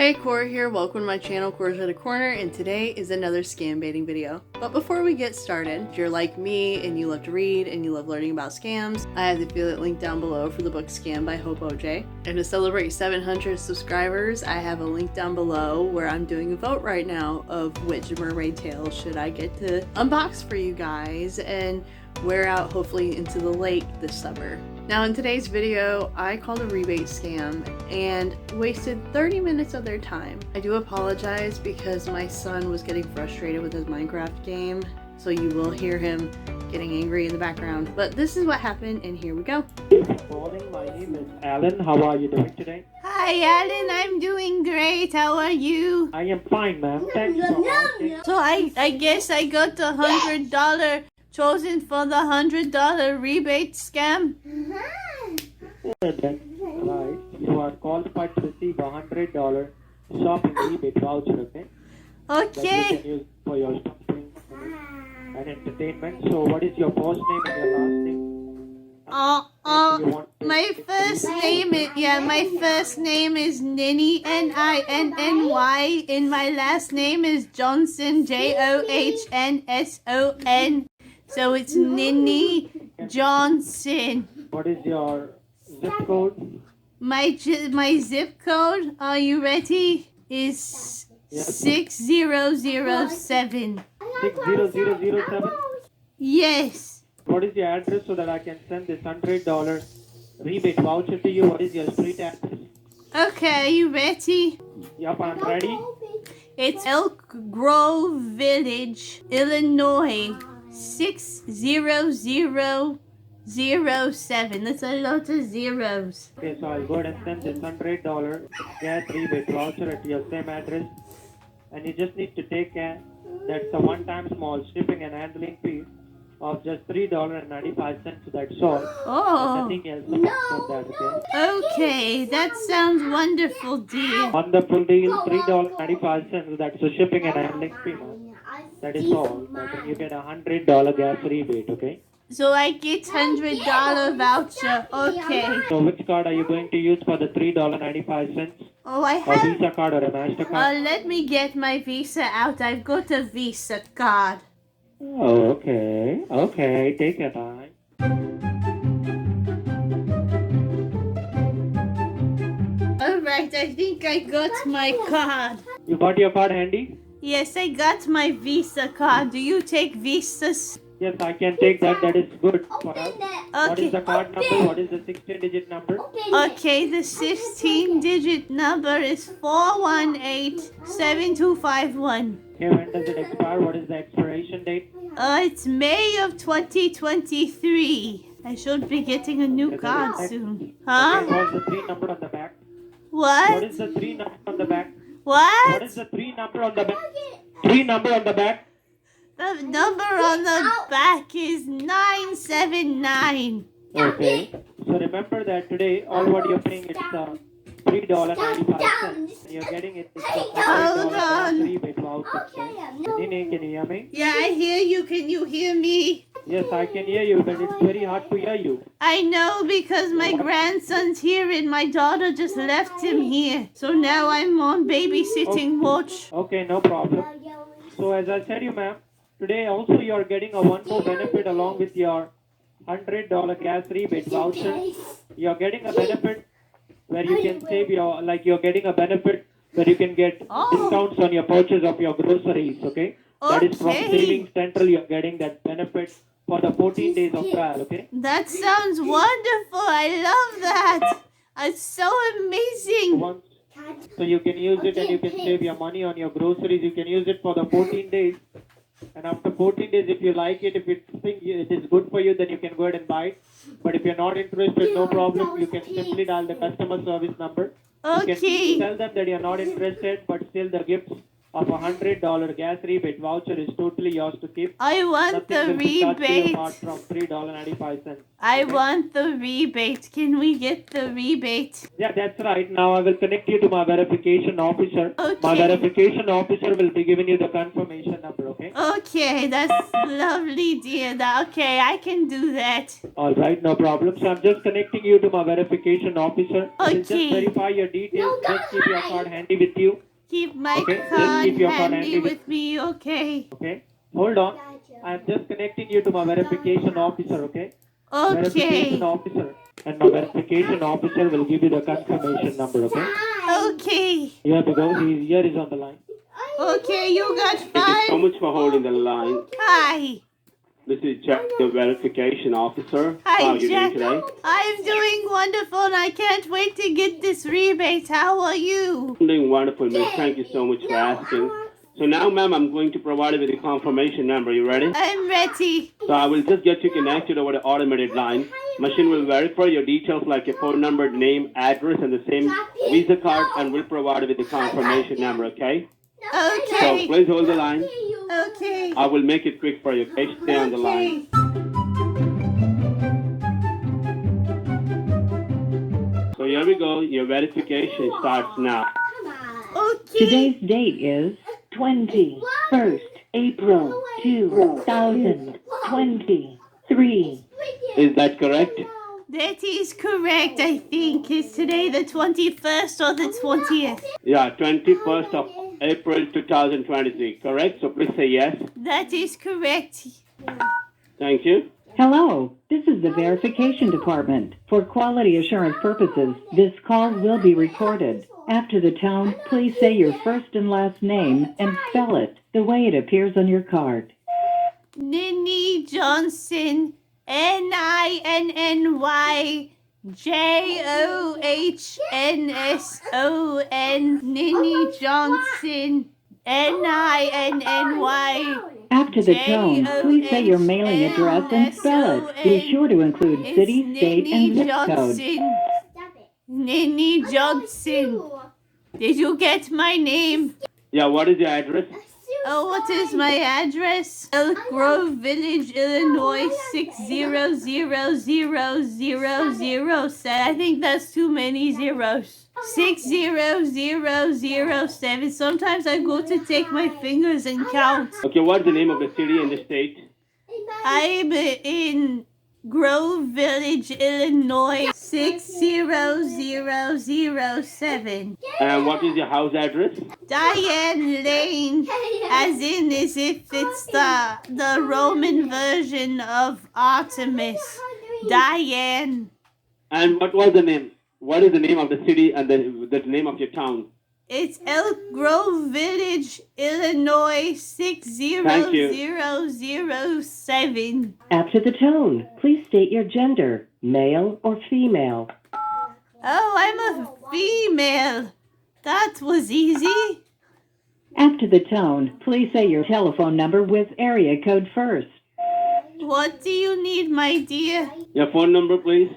Hey, Cora here. Welcome to my channel, CorasAtHerCorner, and today is another scam baiting video. But before we get started, if you're like me and you love to read and you love learning about scams, I have the affiliate link down below for the book Scam by Hope OJ. And to celebrate 700 subscribers, I have a link down below where I'm doing a vote right now of which mermaid tail should I get to unbox for you guys and wear out hopefully into the lake this summer. Now in today's video, I called a rebate scam and wasted 30 minutes of their time. I do apologize because my son was getting frustrated with his Minecraft game, so you will hear him getting angry in the background. But this is what happened, and here we go. Good morning, my name is Alan. How are you doing today? Hi Alan, I'm doing great. How are you? I am fine, ma'am. Thanks for asking. So I guess I got the $100 chosen for the $100 rebate scam. That's right. You are qualified to receive a $100 shopping rebate voucher, okay? That you Okay. can use for your shopping and entertainment. So, what is your first name and your last name? My first name is Ninny, Ninny, and my last name is Johnson, Johnsson. So it's Ninny Johnson. What is your zip code? My zip code, are you ready? Is 6007. 60007? Yes. What is your address so that I can send this $100 rebate voucher to you? What is your street address? Okay, you ready? Yup, I'm ready. It's Elk Grove Village, Illinois, 60007. That's a lot of zeros. Okay, so I'll go ahead and send this $100 gas rebate voucher at your same address. And you just need to take care. That's a one-time small shipping and handling fee of just $3.95. That's all. Oh. Nothing else apart from that, okay? Okay, that sounds wonderful, dear. Wonderful deal, $3.95. That's the shipping and handling fee, ma'am. That is all. But you get a $100 gas rebate, okay? So I get $100 voucher. Okay. So which card are you going to use for the $3.95? Oh, I A have. Visa card or a MasterCard? Let me get my Visa out. I've got a Visa card. Oh, okay. Okay, take your time. Alright, I think I got my card. You got your card handy? Yes, I got my Visa card. Do you take Visas? Yes, I can take that. That is good for us. What is Okay. the card number? What is the 16-digit number? Okay, the 16-digit number is 418-7251. Okay, when does it expire? What is the expiration date? It's May of 2023. I should be getting a new Okay, card that is soon. Okay, Huh? what's the 3 number on the back? What What? is the 3 number on the back? What What? is the 3 number on the back? 3 number on the back? The number on the back is 979. Okay. So remember that today all what you're paying is $3.95. You're getting it. It's a Hold $100 on. rebate voucher. Nene, can you hear me? Yeah, I hear you. Can you hear me? Yes, I can hear you, but it's very hard to hear you. I know because my grandson's here and my daughter just left him here. So now I'm on babysitting watch. Okay, no problem. So as I said you, ma'am, today also you are getting a one more benefit along with your $100 gas rebate voucher. You're getting a benefit where you can save your, like you're getting a benefit where you can get discounts on your purchase of your groceries, okay? That is from Okay. Savings Central, you're getting that benefit for the 14 days of trial, okay? That sounds wonderful. I love that. It's so amazing. Once, so you can use it and you can save your money on your groceries. You can use it for the 14 days. And after 14 days, if you like it, if you think it is good for you, then you can go ahead and buy it. But if you're not interested, no problem. You can simply dial the customer service number. You Okay. can tell them that you're not interested, but still the gifts of a $100 gas rebate voucher is totally yours to keep. I want the Nothing will be charged to you rebate. apart from $3.95. I Okay? want the rebate. Can we get the rebate? Yeah, that's right. Now I will connect you to my verification officer. Okay. My verification officer will be giving you the confirmation number, okay? Okay, that's lovely, dear. Okay, I can do that. All right, no problem. So I'm just connecting you to my verification officer. We'll just Okay. verify your details. Just keep your card handy with you. Keep my Okay, just card keep your card handy handy with me, okay? Okay, hold on. I'm just connecting you to my verification officer, okay? Okay. Verification officer. And my verification officer will give you the confirmation number, okay? Okay. Here we go. Here is on the line. Okay, you got Thank you so 5. much for holding the line. Hi. This is Jack, the verification officer. Hi, How are you Jack. doing today? I'm doing wonderful and I can't wait to get this rebate. How are you? I'm doing wonderful, miss. Thank you so much for asking. So now, ma'am, I'm going to provide you with the confirmation number. You ready? I'm ready. So I will just get you connected over the automated line. Machine will verify your details like your phone number, name, address, and the same Visa card, and will provide you with the confirmation number, okay? So Okay. please hold the line. Okay. I will make it quick for you, okay? Stay on the line. So here we go. Your verification starts now. Okay. Today's date is 21st April 2023. Is that correct? That is correct, I think. Is today the 21st or the 20th? Yeah, 21st of April 2023, correct? So please say yes. That is correct. Thank you. Hello, this is the verification department. For quality assurance purposes, this call will be recorded. After the tone, please say your first and last name and spell it the way it appears on your card. Ninny Johnson. NINNYJOHNSON. Ninny Johnson. NINNY. After the tone, please say your mailing address and spell it. Be sure to include city, state, and zip code. Ninny Johnson. Did you get my name? Yeah, what is your address? Oh, what is my address? Elk Grove Village, Illinois, 6000007. I think that's too many zeros. 60007. Sometimes I go to take my fingers and count. Okay, what's the name of the city and the state? I'm in Grove Village, Illinois, 60007. And what is your house address? Diane Lane, as in as if it's the Roman version of Artemis. Diane. And what was the name? What is the name of the city and the name of your town? It's Elk Grove Village, Illinois, 60007. After the tone, please state your gender, male or female. Oh, I'm a female. That was easy. After the tone, please say your telephone number with area code first. What do you need, my dear? Your phone number, please?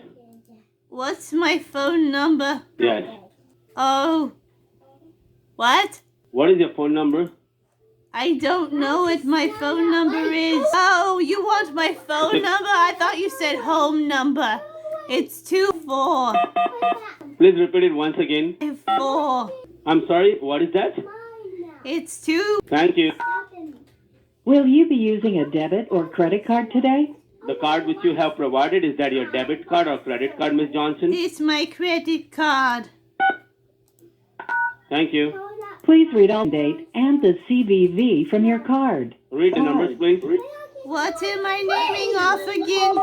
What's my phone number? Yes. Oh. What? What is your phone number? I don't know what my phone number is. Oh, you want my phone number? I thought you said home number. It's 24. Please repeat it once again. 4. I'm sorry, what is that? It's 2. Thank you. Will you be using a debit or credit card today? The card which you have provided, is that your debit card or credit card, Miss Johnson? It's my credit card. Thank you. Please read all date and the CVV from your card. Read the numbers, please. What am I naming off again?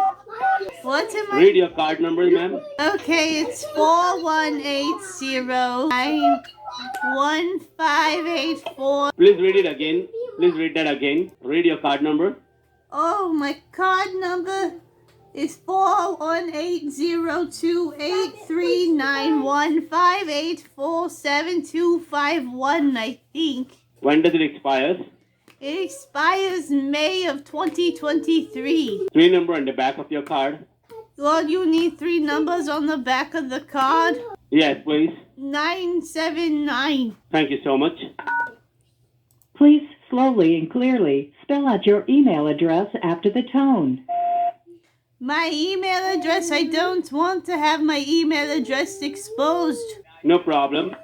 What am I? Read your card numbers, ma'am. Okay, it's 418091584. Please read it again. Please read that again. Read your card number. Oh, my card number is 41802839158472251, I think. When does it expire? It expires May of 2023. 3 number on the back of your card. Well, you need 3 numbers on the back of the card. Yes, please. 979. Thank you so much. Please slowly and clearly spell out your email address after the tone. My email address, I don't want to have my email address exposed. No problem.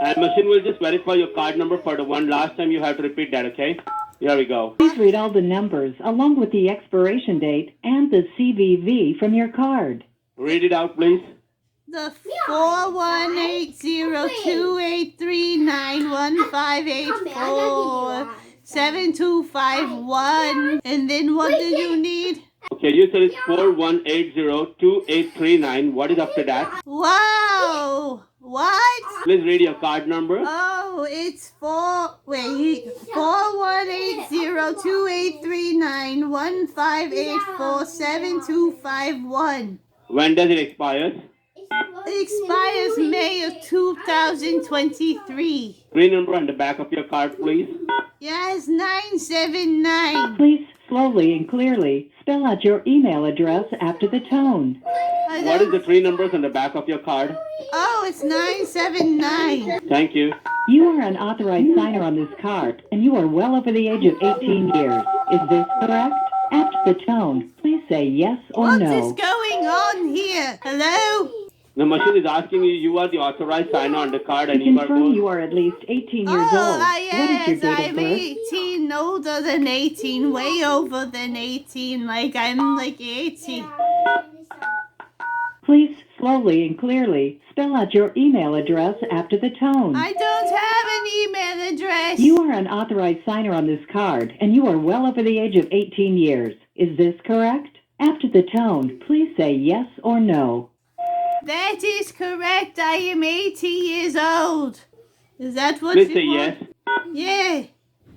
And machine will just verify your card number for the one last time. You have to repeat that, okay? Here we go. Please read all the numbers along with the expiration date and the CVV from your card. Read it out, please. The 4180283915847251. And then what do you need? Okay, you said it's 41802839. What is after that? Wow! What? Please read your card number. Oh, it's 4180283915847251. When does it expire? It expires May of 2023. Screen number on the back of your card, please. Yes, 979. Please slowly and clearly spell out your email address after the tone. What is the three numbers on the back of your card? Oh, it's 979. Thank you. You are an authorized signer on this card, and you are well over the age of 18 years. Is this correct? After the tone, please say yes or What no. is going on here? Hello? The machine is asking you, you are the authorized signer on the card To and you are confirm both. you are at least 18 years Oh, old. What is your yes, date of I'm birth? 18, older than 18, way over than 18, like I'm like 80. Please slowly and clearly spell out your email address after the tone. I don't have an email address. You are an authorized signer on this card, and you are well over the age of 18 years. Is this correct? After the tone, please say yes or no. That is correct. I am 80 years old. Is that what Please you say want? yes. Yeah.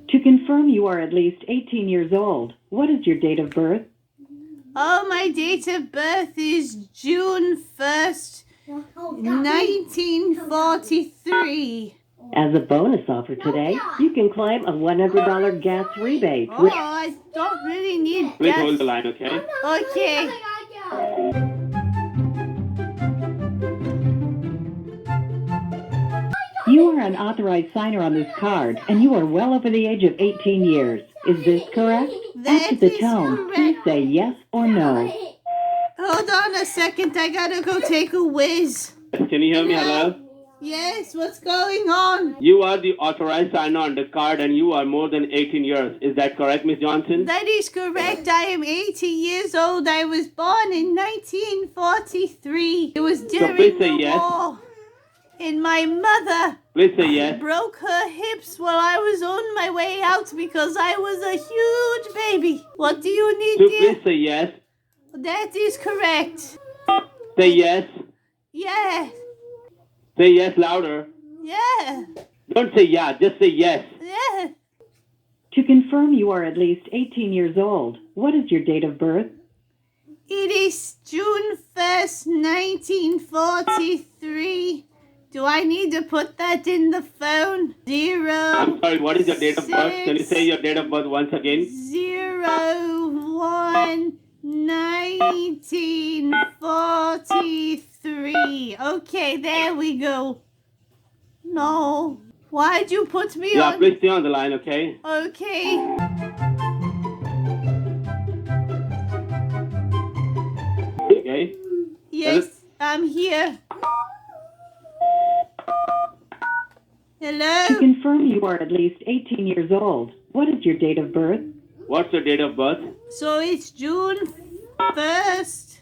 To confirm you are at least 18 years old, what is your date of birth? Oh, my date of birth is June 1st, 1943. As a bonus offer today, you can claim a $100 gas rebate. Oh, I don't really need Please gas. hold the line, okay? Okay. You are an authorized signer on this card, and you are well over the age of 18 years. Is this correct? That After the is tone, correct. please say yes or no. Hold on a second. I gotta go take a whiz. Can you hear me? Hello? Yes, what's going on? You are the authorized signer on the card and you are more than 18 years. Is that correct, Miss Johnson? That is correct. I am 80 years old. I was born in 1943. It was during please say the yes. war. And my mother Please say yes. broke her hips while I was on my way out because I was a huge baby. What do you need, So dear? please say yes. That is correct. Say yes. Yeah. Say yes louder. Yeah. Don't say yeah, just say yes. Yeah. To confirm you are at least 18 years old, what is your date of birth? It is June 1st, 1943. Do I need to put that in the phone? I'm sorry, what is your date of birth? Can you say your date of birth once again? 01/1943. Okay, there we go. No. Why'd you put me Yeah, on? please stay on the line, okay? Okay. Okay. Yes, I'm here. To Hello? confirm you are at least 18 years old, what is your date of birth? What's your date of birth? So it's June 1st.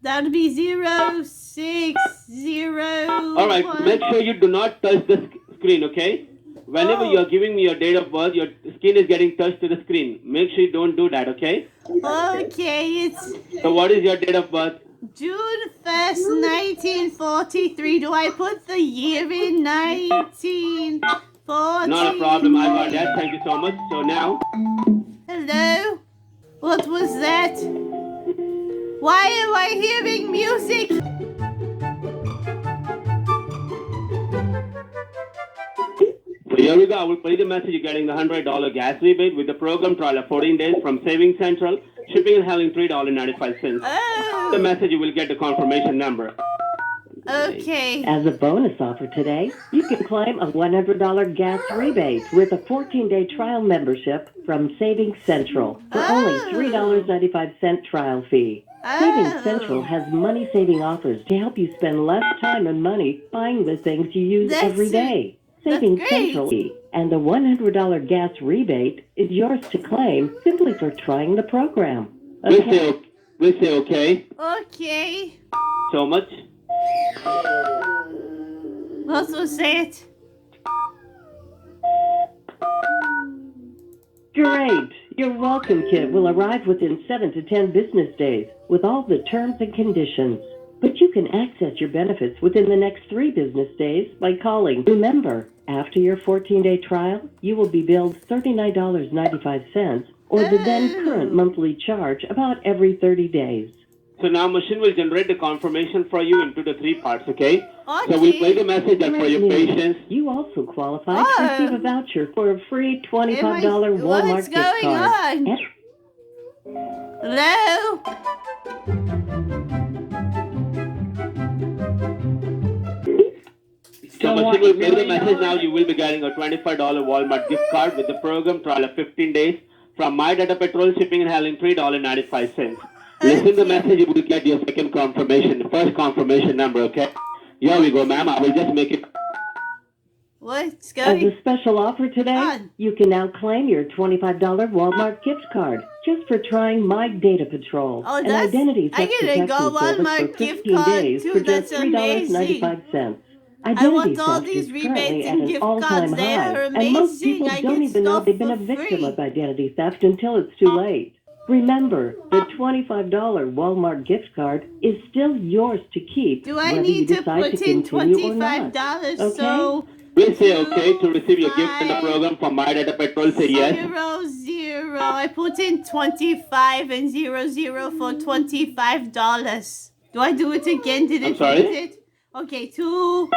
That'll be 0601. Alright, make sure you do not touch the screen, okay? Whenever you are giving me your date of birth, your skin is getting touched to the screen. Make sure you don't do that, okay? Okay, it's So what is your date of birth? June 1st, 1943. Do I put the year in 1940? Not a problem, I got that. Thank you so much. So now, Hello? What was that? Why am I hearing music? so here we go. I will play the message. You're getting the $100 gas rebate with the program trial of 14 days from Savings Central. Shipping and handling $3.95. The Oh, message, you will get the confirmation number. Okay. As a bonus offer today, you can claim a $100 gas rebate with a 14-day trial membership from Savings Central for only $3.95 trial fee. Savings Central has money-saving offers to help you spend less time and money buying the things you use every day. Savings Central and the $100 gas rebate is yours to claim simply for trying the program. Okay? We say okay. Okay. So much. Also say it. Great! Your welcome kit will arrive within 7 to 10 business days with all the terms and conditions. But you can access your benefits within the next 3 business days by calling. Remember, after your 14-day trial, you will be billed $39.95 or the then current monthly charge about every 30 days. So now machine will generate the confirmation for you into the 3 parts, okay? So we'll play the message and for your patience. You also qualify to receive a voucher for a free $25 Walmart gift card. What's going on? Hello? So machine will play the message now. You will be getting a $25 Walmart gift card with the program trial of 15 days from My Data Petrol Shipping and Handling $3.95. Listen the message, you will get your second confirmation, the first confirmation number, okay? Here we go, ma'am. I will just make it. What's As going a special offer today, on? you can now claim your $25 Walmart gift card just for trying My Data Patrol, Oh, an that's- identity I theft get a protection Go service Walmart for gift 15 card, days too. for just That's $3.95. I Identity want all theft these is currently rebates at and an gift all-time cards. They high, are and most people amazing. I don't get even know stuff they've been a for victim free. of identity theft until it's too late. Remember, the $25 Walmart gift card is still yours to keep, Do I whether need you to decide put to in continue or not. $25 Okay? so Please say okay to receive your gift in the program from My Data Petrol. Say yes. 0, I put in 25 and 00 for $25. Do I do it again? Did I'm it sorry? hit it? Okay, 2,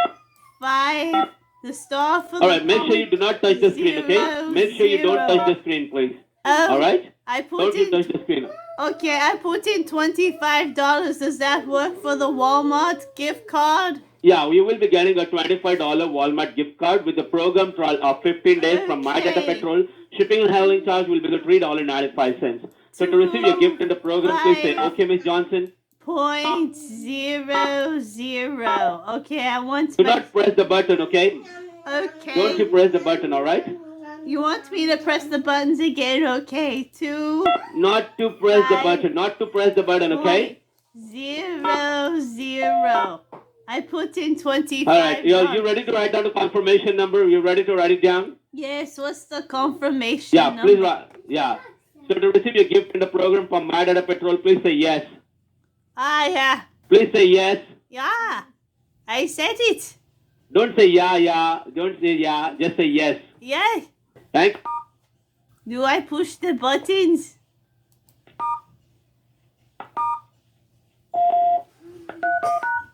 5. The star for All right, make sure you do not touch the screen, okay? 0, Make sure you don't 0. touch the screen, please. Oh, All right? I put Don't you in. touch the screen. Okay, I put in $25. Does that work for the Walmart gift card? Yeah, you will be getting a $25 Walmart gift card with the program trial of 15 days from My Data Okay. Petrol. Shipping and handling charge will be the $3.95. So to receive your gift in the program, please say, okay, Miss Johnson. .00. Okay, I want Do my. not press the button, okay? Okay. Don't you press the button, all right? You want me to press the buttons again? Okay, 2. Not to press the Five. button. Not to press the button, okay? 0. I put in 25. All right. You ready to write down the confirmation number? You ready to write it down? Yes. What's the confirmation Yeah, number? please write. Yeah. So to receive your gift in the program from My Data Petrol, please say yes. Yeah. Please say yes. Yeah. I said it. Don't say yeah. Don't say yeah. Just say yes. Yeah. Thanks. Do I push the buttons?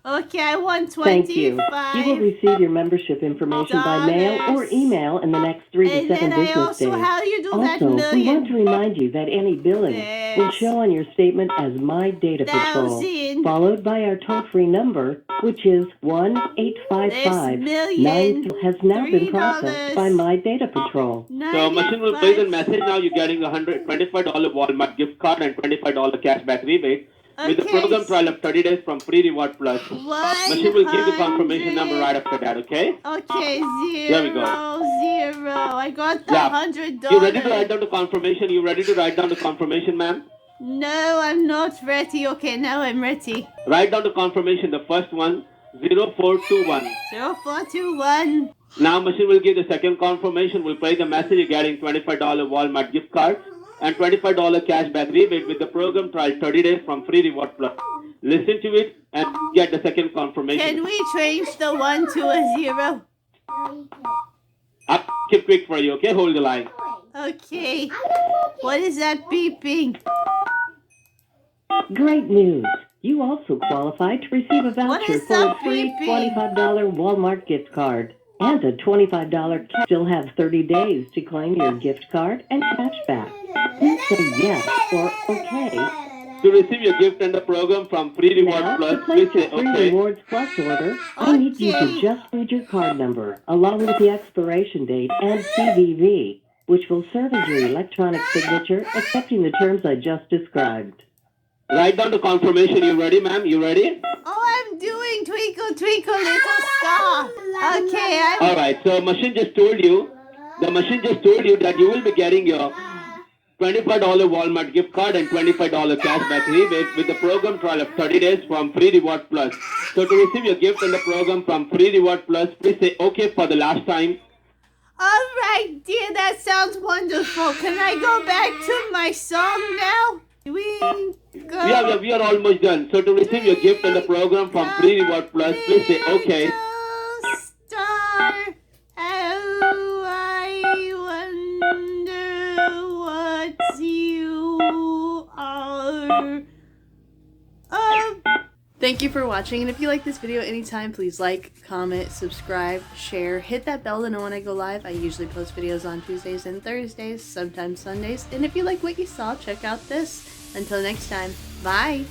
Okay, I want 25. Thank you. You will receive your membership information by mail or email in the next 3 to And 7 then I business also, days. how do you do that Also, we million? want to remind you that any billing will show on your statement as My Data Patrol, Thousand. followed by our toll-free number, which is 1-855-9 million. has now been processed by $3. My Data Patrol. So machine will play the message now. You're getting a $25 Walmart gift card and $25 cashback rebate with the program trial of 30 days from Free Reward Plus. Machine will give the confirmation number right after that, okay? Okay, 0, There we go. 0. I got the Yeah. $100. You ready to write down the confirmation? You ready to write down the confirmation, ma'am? No, I'm not ready. Okay, now I'm ready. Write down the confirmation, the first one, 0421. 0421. Now machine will give the second confirmation. We'll play the message. You're getting $25 Walmart gift card and $25 cashback rebate with the program trial 30 days from Free Reward Plus. Listen to it and get the second confirmation. Can we change the 1 to a 0? I'll keep quick for you, okay? Hold the line. Okay. What is that beeping? Great news! You also qualify to receive a voucher is for a that free beeping? $25 Walmart gift card and a $25 cash. You'll have 30 days to claim your gift card and cash back. Please say yes or okay To receive your gift and the program from Free Reward Now, Plus, to place please say your free OK. rewards plus order, I need you to just read your card number, along with the expiration date and CVV, which will serve as your electronic signature, accepting the terms I just described. Write down the confirmation. You ready, ma'am? You ready? Oh, I'm doing Twinkle Twinkle Little Star. Okay, All right. So machine just told you. The machine just told you that you will be getting your $25 Walmart gift card and $25 cashback rebate with the program trial of 30 days from Free Reward Plus. So to receive your gift and the program from Free Reward Plus, please say OK for the last time. All right, dear, that sounds wonderful. Can I go back to my song now? We are almost done. So to receive your gift and the program from Free Reward Plus, please say OK. Star, oh, I wonder what you are. Thank you for watching, and if you like this video anytime, please like, comment, subscribe, share, hit that bell to know when I go live. I usually post videos on Tuesdays and Thursdays, sometimes Sundays, and if you like what you saw, check out this. Until next time, bye!